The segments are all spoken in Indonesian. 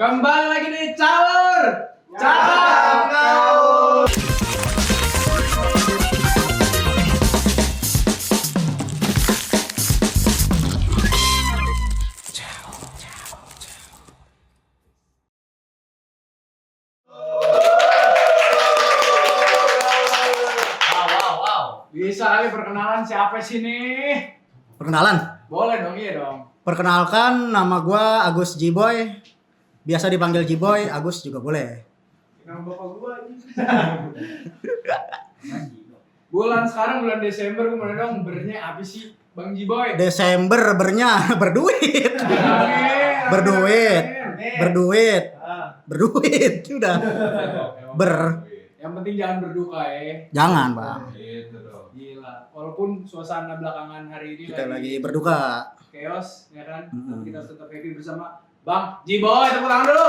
Kembali lagi di Caur. Caur. Wow. Bisa kali perkenalan siapa sih nih? Perkenalan? Boleh dong, iya dong. Perkenalkan, nama gua Agus Jiboy. Biasa dipanggil Jiboy, Agus juga boleh. Nama bapak gua ini. Bulan sekarang bulan Desember, gua mau dong bernya apa sih Bang Jiboy? Desember bernya berduit. Berduit. Berduit. Berduit. Udah. Yang penting jangan berduka ya. Jangan, Bang. Gitu dong. Gila. Walaupun suasana belakangan hari ini Kita lagi berduka. chaos, ya kan? Tapi kita harus tetap happy bersama Bang Jiboy. Tepuk tangan dulu.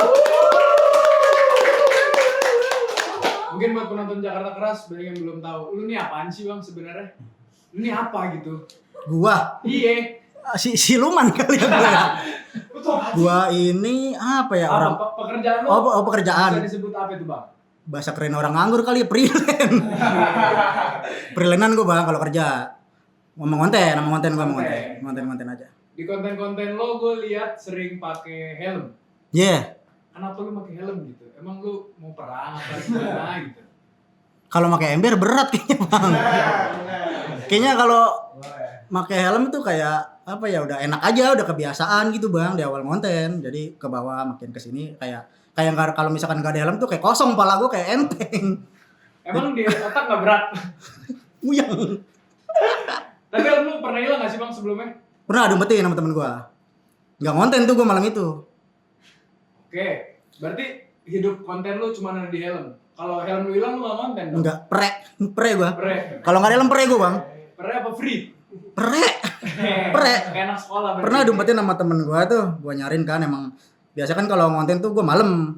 Mungkin buat penonton Jakarta Keras banyak yang belum tahu. Lu nih apaan sih Bang sebenarnya? Lu nih apa gitu? Gua Iya. siluman kali ya gua. Gua ini apa ya orang Pekerjaan lu? Oh, pekerjaan. Bisa disebut apa itu Bang? Bahasa keren orang nganggur kali ya, freelance. Freelancean gua Bang kalau kerja. Ngomong konten aja. Di konten-konten lo gue lihat sering pakai helm. Yeah. Kenapa lu pakai helm gitu? Emang lu mau perang apa gimana gitu? Kalau pakai ember berat kayaknya Bang. Kayaknya kalau pakai helm itu kayak apa ya, udah enak aja, udah kebiasaan gitu Bang di awal konten. Jadi ke bawah makin ke sini kayak kalau misalkan enggak ada helm tuh kayak kosong, pala gua kayak enteng. Emang di otak nggak berat? Uyang. Tapi lu pernah hilang nggak sih Bang sebelumnya? Pernah diumpetin sama temen gua. Enggak konten tuh gua malam itu. Oke, berarti hidup konten lu cuma ada di helm. Kalau helm lu hilang lu nggak konten dong? Enggak, pre gua. Pre. Kalau enggak ada helm pre gua Bang. Pre apa free? Pre. Kayak anak sekolah berarti. Pernah diumpetin sama temen gua tuh, gua nyariin kan emang biasa kan kalau ngonten tuh gua malam.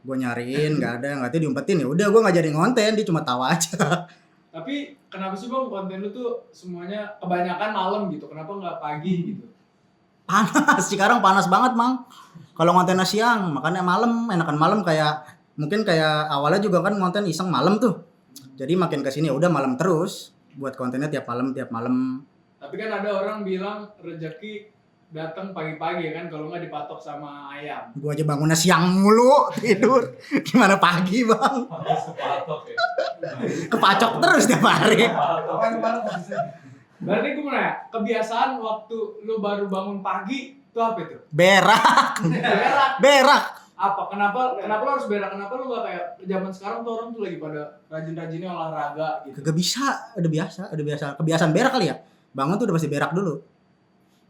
Gua nyariin enggak ada diumpetin, ya udah gua enggak jadi ngonten, dia cuma tawa aja. Tapi kenapa sih Bang konten lu tuh semuanya kebanyakan malam gitu? Kenapa nggak pagi gitu? Panas, sekarang panas banget Mang. Kalau ngontennya siang, makanya malam, enakan malam mungkin kayak awalnya juga kan ngonten iseng malam tuh. Jadi makin kesini udah malam terus, buat kontennya tiap malam. Tapi kan ada orang bilang rezeki datang pagi-pagi kan, kalau nggak dipatok sama ayam. Gua aja bangunnya siang mulu, tidur. Gimana pagi Bang? Sepatok ya. Kepacok terus tiap hari. Berarti gue mau nanya, kebiasaan waktu lu baru bangun pagi itu apa itu? Berak. Berak. Apa? Kenapa lu harus berak? Kenapa lu gak kayak zaman sekarang tuh orang tuh lagi pada rajin-rajinnya olahraga gitu? Kagak bisa, udah biasa. Kebiasaan berak kali ya. Bangun tuh udah pasti berak dulu.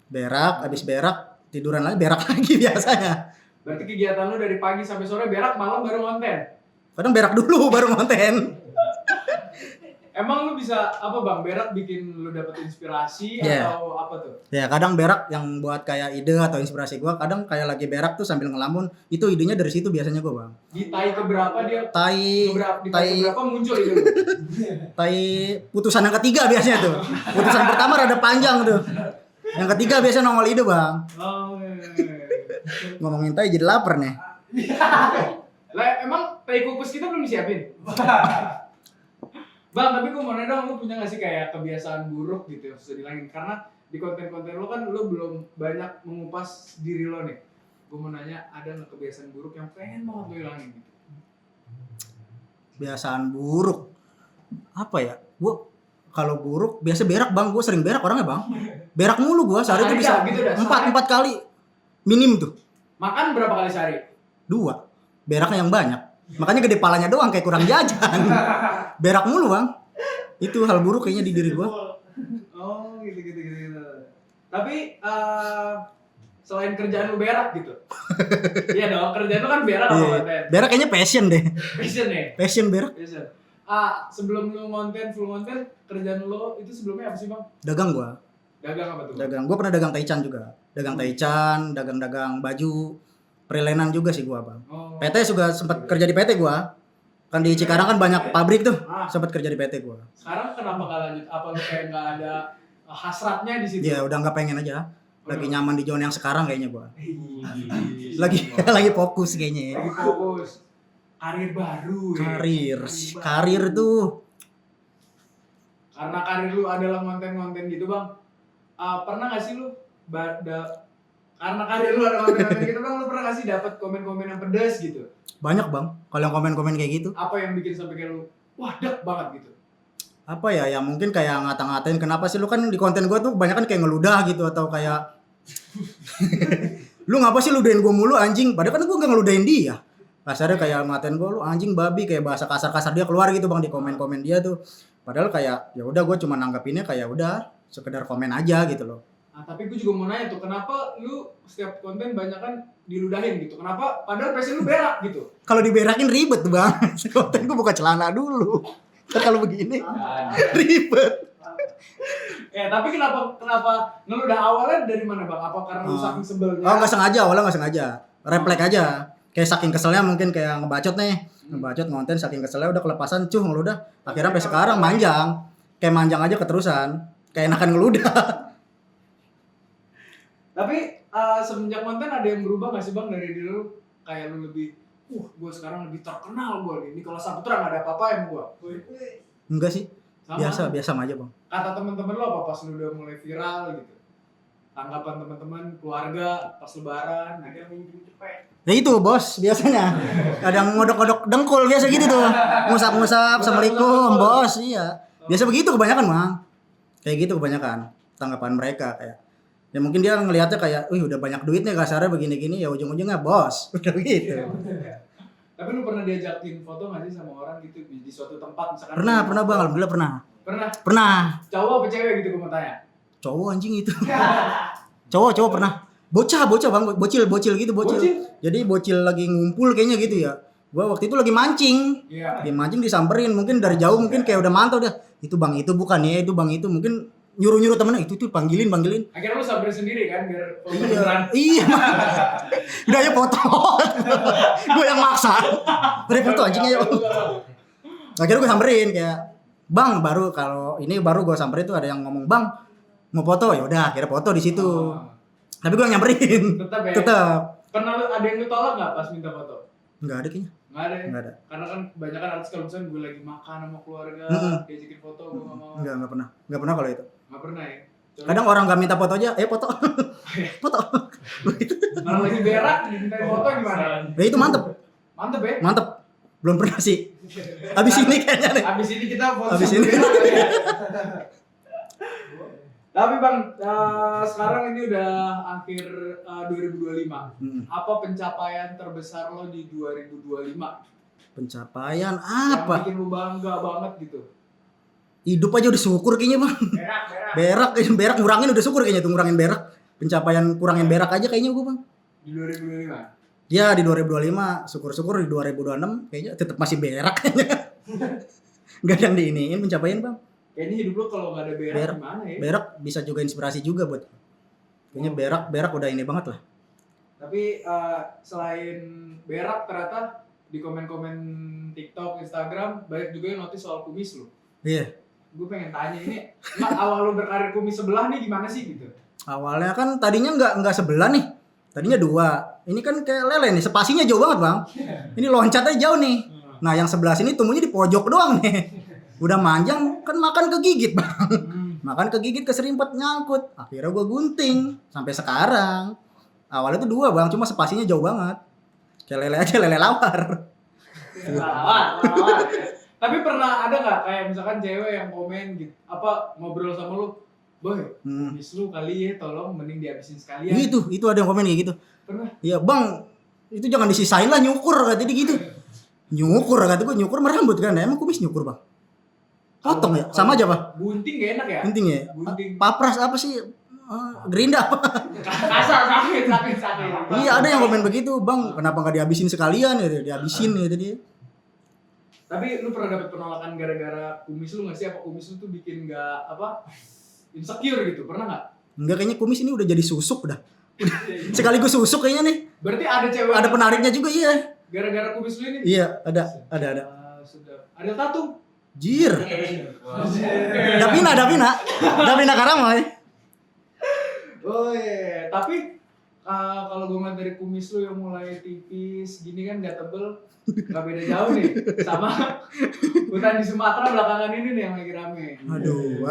Berak, habis berak, tiduran lagi, berak lagi biasanya. Berarti kegiatan lu dari pagi sampai sore berak, malam baru konten? Kadang berak dulu baru konten. Emang lu bisa apa Bang, berak bikin lu dapet inspirasi atau apa tuh? Ya kadang berak yang buat kayak ide atau inspirasi gua, kadang kayak lagi berak tuh sambil ngelamun, itu idenya dari situ biasanya gua Bang. Di tai keberapa dia? Tai keberapa muncul ide lu? Tai putusan yang ketiga biasanya tuh. Putusan pertama rada panjang tuh. Yang ketiga biasanya nongol ide Bang. Oh, Ngomongin tai jadi lapar nih. Lah emang tai kukus kita belum disiapin? Bang, tapi gue mau nanya dong, lu punya gak sih kayak kebiasaan buruk gitu yang susah dihilangin? Karena di konten-konten lo kan lu belum banyak mengupas diri lo nih. Gue mau nanya, ada gak kebiasaan buruk yang pengen banget lo hilangin gitu? Kebiasaan buruk apa ya? Gua kalau buruk biasa berak Bang, gua sering berak orangnya Bang. Berak mulu gua, sehari tuh bisa gitu dah, 4 kali. Minim tuh. Makan berapa kali sehari? 2. Beraknya yang banyak. Makanya gede palanya doang kayak kurang jajan. Berak mulu Bang. Itu hal buruk kayaknya di diri gua. Oh gitu. Tapi selain kerjaan lu berak gitu? Iya dong, kerjaan lu kan berak apa konten? Berak kayaknya passion deh. Passion ya? Passion berak. Passion. Sebelum lu full konten, kerjaan lu itu sebelumnya apa sih Bang? Dagang gua. Dagang apa tuh? Dagang. Gua pernah dagang taichan juga. Dagang baju. Freelance juga sih gua Bang. Oh. PT juga sempat kerja di PT gua. Kan di Cikarang kan banyak pabrik tuh. Sempat kerja di PT gua. Sekarang kenapa gak lanjut? Apa lu kayak gak ada hasratnya di situ? Ya udah nggak pengen aja. Lagi nyaman di zona yang sekarang kayaknya gua. Ih, Lagi fokus kayaknya ya. lagi fokus karir baru ya. Karir tuh. Karena karir lu adalah konten-konten gitu bang, pernah gak sih lu karena karir lu ada konten-konten gitu bang, lu pernah gak sih dapat komen-komen yang pedas gitu? Banyak bang, kalau yang komen-komen kayak gitu. Apa yang bikin sampai kayak lu, wah dek banget gitu? Apa ya, yang mungkin kayak ngata-ngatain kenapa sih lu kan di konten gua tuh kebanyakan kayak ngeludah gitu atau kayak lu ngapa sih ludahin gua mulu anjing, padahal kan gua gak ngeludahin dia. Kasarnya kayak ngatain gua lu anjing babi, kayak bahasa kasar-kasar dia keluar gitu bang di komen-komen dia tuh. Padahal kayak ya udah gua cuma nanggapinnya kayak udah sekedar komen aja gitu loh. Nah, tapi gue juga mau nanya tuh, kenapa lu setiap konten banyak kan diludahin gitu? Kenapa? Padahal passion lu berak gitu. Kalau diberakin ribet tuh bang. Konten gua buka celana dulu. Ntar kalau begini ribet. Tapi kenapa ngeludah awalnya dari mana bang? Apa karena lu saking sebelnya? Oh nggak sengaja, awalnya nggak sengaja. Refleks aja. Kayak saking keselnya mungkin kayak ngebacot nih. Ngebacot ngonten saking keselnya udah kelepasan ngeludah. Akhirnya sampai sekarang manjang. Kayak manjang aja keterusan. Kayak enakan ngeludah. Tapi semenjak konten ada yang berubah gak sih bang dari diri lu? Kayak lu lebih, gue sekarang lebih terkenal gue nih. Nikola Saputra gak ada apa-apa yang gue. Enggak sih. Sama. Biasa aja bang. Kata teman-teman lo apa pas lu udah mulai viral gitu? Tanggapan teman-teman, keluarga, pas lebaran, gitu. Ya itu bos biasanya. Kadang ngodok-ngodok dengkul biasa gitu tuh. Ngusap-ngusap, assalamualaikum bos. Iya. Biasa begitu kebanyakan bang. Kayak gitu kebanyakan tanggapan mereka kayak. Ya mungkin dia ngelihatnya kayak, wih udah banyak duitnya kasarnya begini-gini ya ujung-ujungnya bos. Udah begitu. Tapi lu pernah diajakin foto gak sih sama orang gitu di suatu tempat misalkan? Pernah bang, alhamdulillah pernah. Pernah? Cowok apa cewek gitu gue mau tanya? Cowok anjing itu. Cowok pernah. Bocah bang, bocil gitu. Jadi bocil lagi ngumpul kayaknya gitu ya. Gua waktu itu lagi mancing. Iya. Lagi mancing disamperin, mungkin dari jauh mungkin kayak udah mantau dah. Itu bang itu bukan ya, itu bang itu mungkin nyuruh temennya itu tuh panggilin. Akhirnya lu samperin sendiri kan biar beneran. Iya. Udah ya foto. Gue yang maksa. Beri foto anjingnya yuk. Akhirnya gue samperin kayak, "Bang, baru kalau ini baru gue samperin tuh ada yang ngomong, "Bang, mau foto?" Ya udah, akhirnya foto di situ. Tapi gue yang nyamperin. Tetap. Pernah ada yang lu tolak enggak pas minta foto? Enggak ada kayaknya. Enggak ada. Karena kan kebanyakan artis kalau misalnya gue lagi makan sama keluarga, diajakin foto gue enggak mau. Enggak pernah. Enggak pernah kalau itu. Enggak pernah ya. Kadang orang enggak minta foto aja, foto. Foto. Kalau lagi berak diminta foto gimana? Ya itu mantep. Mantep ya? Mantep. Belum pernah sih. Habis ini kayaknya nih. Habis ini kita foto. Habis ini. Tapi Bang, sekarang ini udah akhir 2025. Apa pencapaian terbesar lo di 2025? Pencapaian apa? Yang bikin lo bangga banget gitu. Hidup aja udah syukur kayaknya Bang. Berak ngurangin udah syukur kayaknya tuh, ngurangin berak. Pencapaian kurangin berak aja kayaknya gue Bang. Di 2025? Ya di 2025, syukur-syukur di 2026 kayaknya tetap masih berak kayaknya. Gak ada yang diiniin pencapaian Bang. Kayaknya hidup lo kalau gak ada berak gimana ya? Berak bisa juga inspirasi juga buat. Kayaknya berak udah ini banget lah. Tapi selain berak ternyata di komen-komen TikTok, Instagram banyak juga yang notice soal kumis lo. Iya. Gue pengen tanya ini, awal lo berkarir kumis sebelah nih gimana sih gitu? Awalnya kan tadinya nggak sebelah nih. Tadinya 2. Ini kan kayak lele nih, spasinya jauh banget Bang. Ini loncatnya jauh nih. Nah yang sebelah sini tumbuhnya di pojok doang nih. Udah manjang kan makan kegigit Bang. Makan kegigit keserimpet nyangkut. Akhirnya gue gunting sampai sekarang. Awalnya tuh 2 Bang, cuma spasinya jauh banget. Kayak lele aja, lele lawar. Lawar. Tapi pernah ada nggak kayak misalkan cewek yang komen gitu, apa ngobrol sama lu, "Boy, kumis lu kali ya, tolong mending dihabisin sekalian." Itu ada yang komen kayak gitu. Pernah? Iya Bang, itu jangan disisain lah, nyukur kata dia gitu. Nyukur kata gue, nyukur merambut kan, emang kumis nyukur Bang? Potong ya, sama aja Pak. Gunting gak enak ya? Gunting ya? Gunting. Papras apa sih? Gerinda apa? Kasar, sakit. Iya ada yang komen begitu, "Bang, kenapa nggak dihabisin sekalian?" Gitu, dihabisin gitu dia. Tapi lu pernah dapet penolakan gara-gara kumis lu nggak sih? Apa kumis lu tuh bikin nggak insecure gitu? Pernah nggak? Enggak, kayaknya kumis ini udah jadi susuk dah. Sekaligus susuk kayaknya nih. Berarti ada cewek. Ada penariknya juga iya. Gara-gara kumis lu ini? Iya, ada. Sudah. Ada tato? Jir. Davina Karamoy. Oh iya, tapi kalau gue ngeliat dari kumis lu yang mulai tipis gini kan gak tebel, gak beda jauh nih sama hutan di Sumatera belakangan ini nih yang lagi rame. Aduh.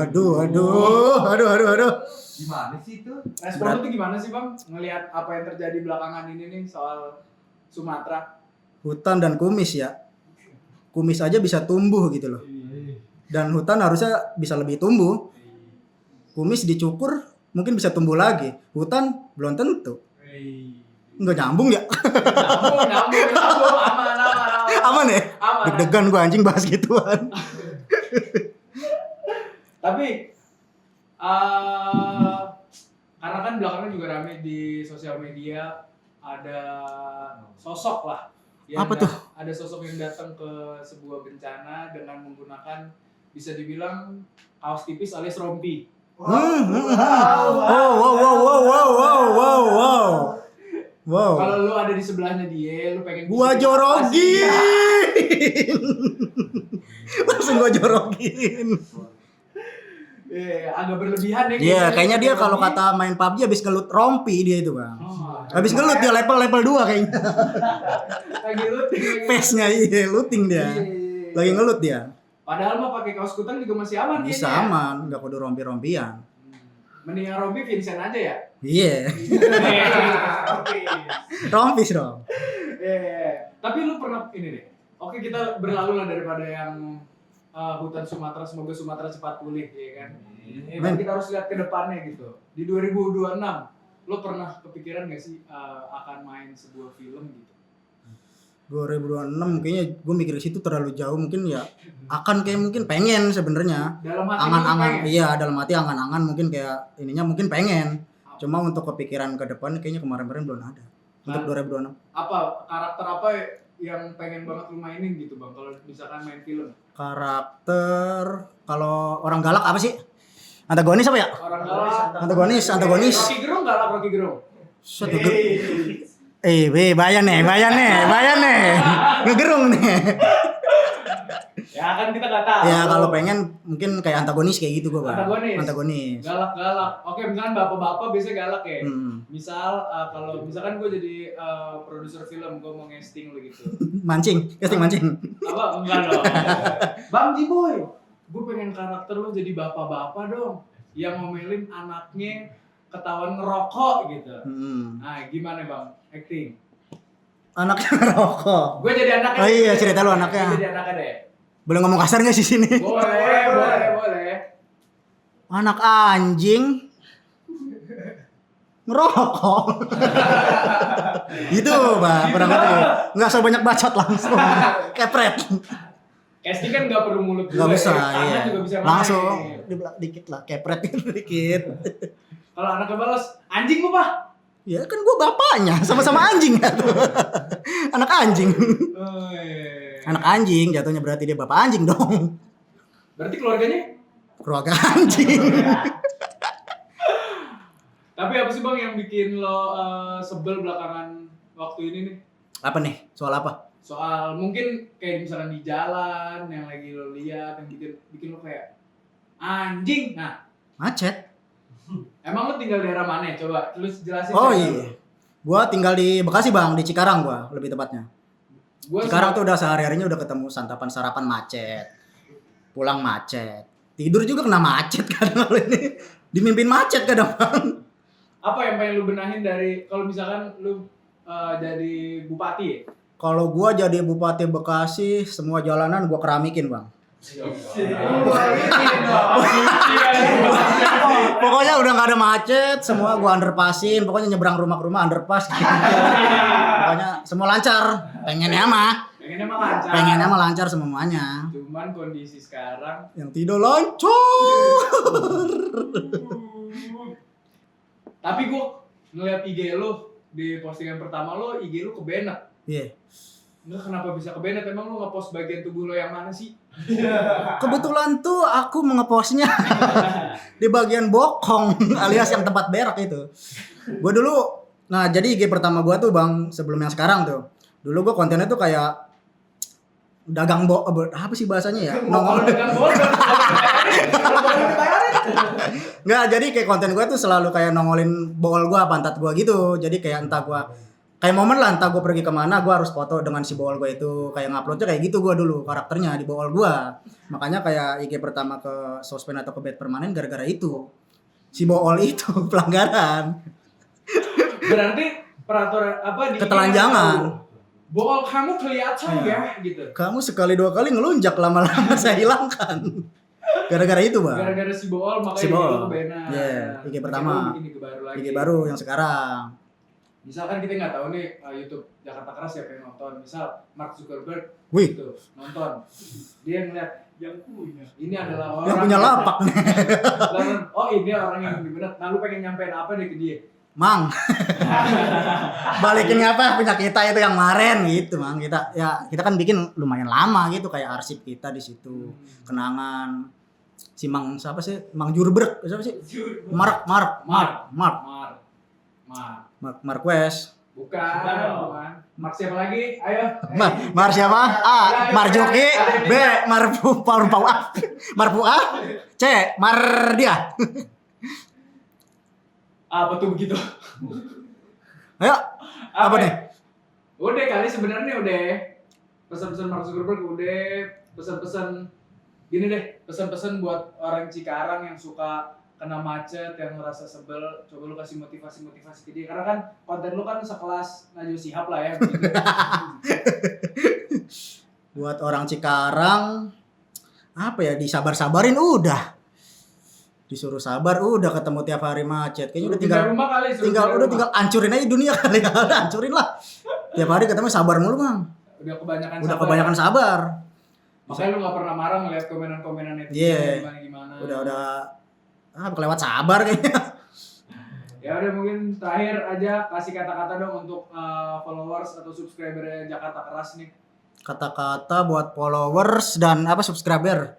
Gimana sih itu? Respon lu tuh gimana sih bang ngelihat apa yang terjadi belakangan ini nih soal Sumatera? Hutan dan kumis ya. Kumis aja bisa tumbuh gitu loh. Dan hutan harusnya bisa lebih tumbuh. Kumis dicukur mungkin bisa tumbuh lagi. Hutan belum tentu. Nggak nyambung ya? Nyambung, aman. Aman ya? Aman. Deg-degan gua anjing bahas gituan. Tapi karena kan belakangan juga rame di sosial media ada sosok lah Apa tuh? ada sosok yang datang ke sebuah bencana dengan menggunakan bisa dibilang kaos tipis alias rompi. Wow. Kalau lu ada di sebelahnya dia, lu pengen Gua bisikin apa sih? jorogin. Langsung gua jorogin. Agak berlebihan ya. Iya, kayaknya dia kalau kata main PUBG habis ngelut rompi dia itu, Bang. Habis ngelut dia level 2 kayaknya. Lagi looting. Face-nya iya looting dia. Lagi ngelut dia. Padahal mah pakai kaos kutang juga masih aman Bisa kayaknya. aman, enggak kudu rompi-rompian. Mendingan rompi Vincent aja ya. Iya. Rompis dong. Tapi lu pernah ini deh. Oke, kita berlalu lah daripada yang hutan Sumatera, semoga Sumatera cepat pulih ya kan. Tapi kita harus lihat ke depannya gitu. Di 2026 lu pernah kepikiran gak sih akan main sebuah film gitu? 2026 kayaknya gue mikir situ terlalu jauh, mungkin ya akan kayak mungkin pengen sebenarnya. Dalam hati lu Angan-angan pengen? iya, dalam hati angan-angan mungkin kayak ininya mungkin pengen. Cuma untuk kepikiran ke depan kayaknya kemarin-kemarin belum ada. Untuk 2026. Apa karakter apa yang pengen banget lu mainin gitu bang kalau misalkan main film? Karakter kalau orang galak apa sih? Antagonis apa ya? Orang galak. Antagonis. Rocky Gerung galak Rocky Gerung. Satu bayan nih. Ngegerung nih. Ya kan kita nggak tahu. Ya kalau pengen mungkin kayak antagonis kayak gitu gua, Bang. Antagonis. Galak. Oke, misalkan bapak-bapak biasanya galak ya. Misal kalau misalkan gue jadi produser film, gue mau ngesting lo gitu. Casting mancing. Apa? Enggak dong. Bang Jiboy, gue pengen karakter lo jadi bapak-bapak dong, yang ngomelin anaknya ketahuan ngerokok gitu. Nah, gimana bang? Acting. Anaknya ngerokok. Gue jadi anaknya. Oh iya, cerita lu anaknya. Gue jadi anaknya deh. Boleh ngomong kasar nggak sih sini? Boleh. Anak anjing ngerokok. Gitu, Bang. Kurang lebih. Enggak usah banyak bacot langsung. Kepret. Casting kan nggak perlu mulut gue. Enggak bisa, tangan iya. juga bisa main. Langsung dibelak dikit lah, kepret dikit. Kalau anaknya balas, anjing lu pak. Ya kan gua bapaknya, sama-sama anjing ya. Anak anjing. Oh, iya. Anak anjing jatuhnya berarti dia bapak anjing dong. Berarti keluarganya? Keluarga anjing. Tapi apa sih bang yang bikin lo sebel belakangan waktu ini nih? Apa nih? Soal apa? Soal mungkin kayak misalkan di jalan yang lagi lo lihat yang bikin lo kayak anjing. Nah, Macet. emang lo tinggal di daerah mana? Coba lu jelasin. Oh iya. Gua tinggal di Bekasi, Bang, di Cikarang gua, lebih tepatnya. Cikarang tuh udah sehari-harinya udah ketemu santapan sarapan macet. Pulang macet. Tidur juga kena macet kadang kalau ini. Dimimpin macet kadang, Bang. Apa yang pengen lu benahin dari kalau misalkan lu jadi bupati ya? Kalau gua jadi Bupati Bekasi, semua jalanan gua keramikin, Bang. Pokoknya udah nggak ada macet, semua gua underpassin, pokoknya nyebrang rumah ke rumah underpass gitu. Pokoknya semua lancar. Pengennya mah lancar semuanya. Cuman kondisi sekarang yang tidak lancar. Tapi gua ngeliat IG lu di postingan pertama lo, IG lu kebenet. Iya. Enggak, kenapa bisa kebenet? Emang lu ngepost bagian tubuh lo yang mana sih? Kebetulan tuh aku mengepostnya di bagian bokong alias yang tempat berak itu. Gue dulu, nah jadi IG pertama gue tuh bang sebelum yang sekarang tuh. Dulu gue kontennya tuh kayak apa sih bahasanya ya? Kalau dagang bodoh, Nggak, jadi kayak konten gue tuh selalu kayak nongolin bool gue, pantat gue gitu. Jadi kayak entah gue kayak momen lah, entah gue pergi kemana gue harus foto dengan si bool gue itu, kayak nguploadnya kayak gitu gue dulu karakternya di bool gue. Makanya kayak IG pertama ke suspend atau ke bed permanen gara-gara itu, si bool itu pelanggaran, berarti peraturan apa di ketelanjangan. bool kamu kelihatan ya gitu. Kamu sekali dua kali ngelunjak, lama-lama saya hilangkan. Gara-gara itu bang. Gara-gara si bool makanya Si bool. IG lu kebenar. Iya, IG pertama. Bikin IG baru lagi. IG baru yang sekarang. Misalkan kita nggak tahu nih YouTube Jakarta Keras siapa yang nonton. Misal Mark Zuckerberg Wih, gitu, nonton. Dia ngeliat yang punya. Ini adalah orang yang punya lapak nih. Oh ini orang yang benar. Nah lu pengen nyampein apa deh ke dia? Mang. Balikin apa punya kita itu yang kemarin gitu, Mang. Kita kan bikin lumayan lama gitu kayak arsip kita di situ. Kenangan si Mang siapa sih? Mang Jurberg, siapa sih? Mark Marquez. Bukan. Mark siapa lagi? Ayo. Mar siapa? A. Marjoki. B. Marpua. C. Mardia. Apa tuh begitu? Ayo. Apa nih? Udah kali sebenarnya udah. Pesan-pesan Mark Zuckerberg udah. Pesan-pesan gini deh. Pesan-pesan buat orang Cikarang yang suka kena macet, yang ngerasa sebel, coba lu kasih motivasi ke dia. Karena kan konten lu kan sekelas Najwa Shihab lah ya. Begitu. Buat orang Cikarang apa ya, disabar-sabarin udah. Disuruh sabar udah, ketemu tiap hari macet. Kayaknya udah tinggal hancurin aja dunia kali. Udah hancurin lah. Tiap hari ketemu sabar mulu, Bang. Udah kebanyakan sabar. Makanya lu gak pernah marah ngeliat komenan-komenan netizen gimana-gimana. Udah kelewat sabar kayaknya. Ya udah, mungkin terakhir aja kasih kata-kata dong untuk followers atau subscriber Jakarta Keras nih. Kata-kata buat followers dan subscriber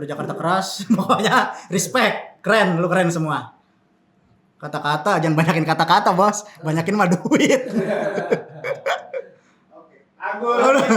Jakarta Keras. Pokoknya respect, keren, lu keren semua. Kata-kata, jangan banyakin kata-kata, Bos. Banyakin mah duit. Oke. Agus.